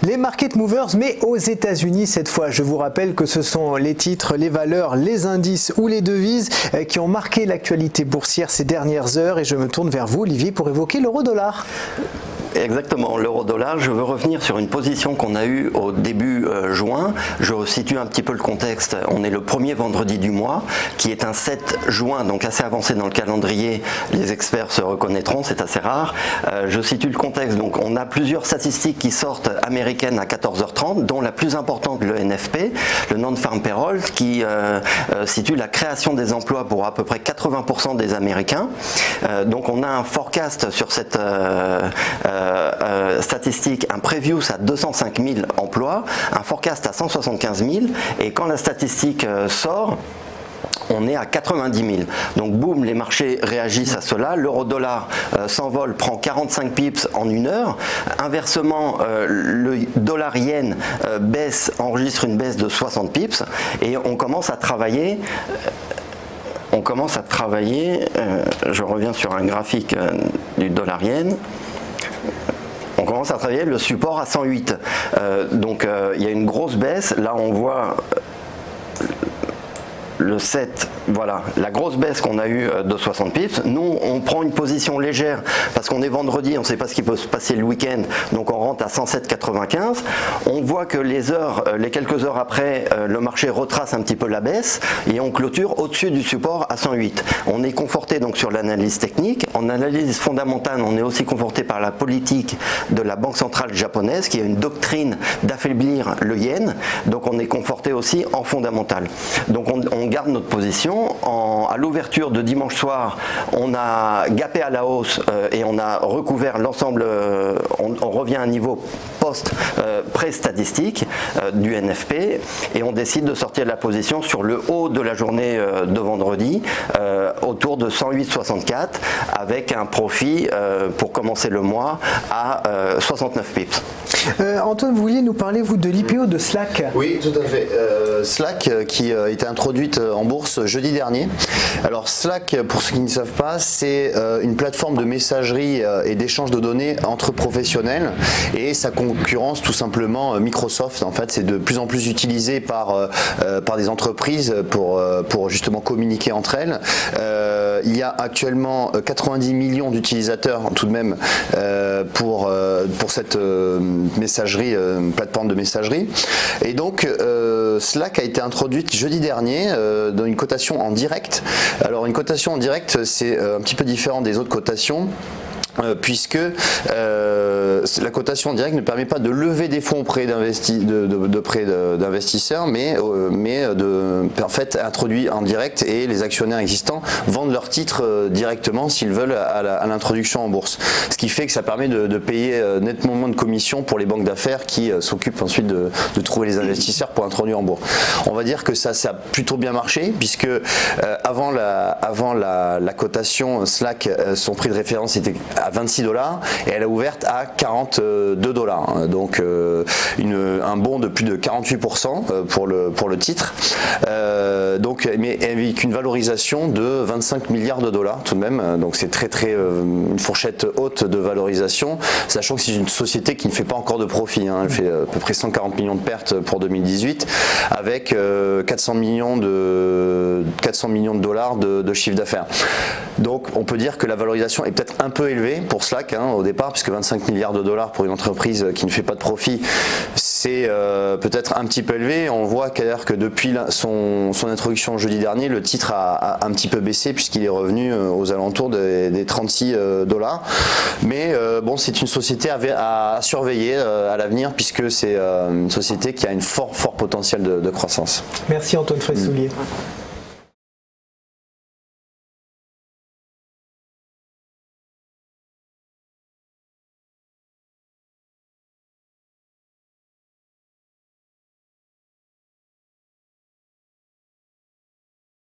Les market movers, mais aux États-Unis cette fois. Je vous rappelle que ce sont les titres, les valeurs, les indices ou les devises qui ont marqué l'actualité boursière ces dernières heures. Et je me tourne vers vous, Olivier, pour évoquer l'euro-dollar. Exactement, l'euro-dollar. Je veux revenir sur une position qu'on a eue au début juin. Je resitue un petit peu le contexte. On est le premier vendredi du mois, qui est un 7 juin, donc assez avancé dans le calendrier. Les experts se reconnaîtront, c'est assez rare. Je situe le contexte. Donc, on a plusieurs statistiques qui sortent américaines à 14h30, dont la plus importante, le NFP, le Non-Farm Payroll, qui situe la création des emplois pour à peu près 80% des Américains. Donc, on a un forecast sur cette statistique, un preview à 205 000 emplois, un forecast à 175 000, et quand la statistique sort, on est à 90 000. Donc boum, les marchés réagissent à cela. L'euro-dollar s'envole, prend 45 pips en une heure. Inversement, le dollar-yen baisse, enregistre une baisse de 60 pips, et on commence à travailler. Je reviens sur un graphique du dollar-yen. On commence à travailler le support à 108. Donc il y a une grosse baisse. Là, on voit le 7, voilà, la grosse baisse qu'on a eue de 60 pips. Nous, on prend une position légère parce qu'on est vendredi, on ne sait pas ce qui peut se passer le week-end, donc on rentre à 107,95. On voit que les quelques heures après, le marché retrace un petit peu la baisse et on clôture au-dessus du support à 108. On est conforté donc sur l'analyse technique. En analyse fondamentale, on est aussi conforté par la politique de la Banque centrale japonaise qui a une doctrine d'affaiblir le yen. Donc on est conforté aussi en fondamental. Donc on garde notre position. À l'ouverture de dimanche soir, on a gapé à la hausse et on a recouvert l'ensemble, on revient à un niveau pré-statistique du NFP et on décide de sortir la position sur le haut de la journée de vendredi autour de 108,64 avec un profit pour commencer le mois à 69 pips. Antoine, vous vouliez nous parler, vous, de l'IPO de Slack? Oui, tout à fait. Slack qui a été introduite en bourse jeudi dernier. Alors Slack, pour ceux qui ne savent pas, c'est une plateforme de messagerie et d'échange de données entre professionnels et sa concurrence tout simplement Microsoft. En fait, c'est de plus en plus utilisé par des entreprises pour justement communiquer entre elles. Il y a actuellement 90 millions d'utilisateurs tout de même pour cette messagerie, plateforme de messagerie. Et donc Slack a été introduite jeudi dernier dans une cotation en direct. Alors une cotation en direct, c'est un petit peu différent des autres cotations. Puisque la cotation en direct ne permet pas de lever des fonds auprès d'investisseurs, mais en fait introduit en direct et les actionnaires existants vendent leurs titres directement s'ils veulent à l'introduction en bourse. Ce qui fait que ça permet de payer nettement moins de commissions pour les banques d'affaires qui s'occupent ensuite de trouver les investisseurs pour introduire en bourse. On va dire que ça a plutôt bien marché puisque avant la cotation Slack, son prix de référence était à 26 $ et elle a ouvert à 42 $. Donc un bond de plus de 48% pour le titre. Mais avec une valorisation de 25 milliards de dollars tout de même. Donc c'est une fourchette haute de valorisation, sachant que c'est une société qui ne fait pas encore de profit. Elle fait à peu près 140 millions de pertes pour 2018 avec 400 millions de dollars de chiffre d'affaires. Donc on peut dire que la valorisation est peut-être un peu élevée pour Slack au départ, puisque 25 milliards de dollars pour une entreprise qui ne fait pas de profit, c'est peut-être un petit peu élevé. On voit que depuis son introduction jeudi dernier, le titre a un petit peu baissé puisqu'il est revenu aux alentours des 36 $. Mais bon, c'est une société à surveiller à l'avenir puisque c'est une société qui a une fort potentiel de croissance. Merci Antoine Fraissoulier.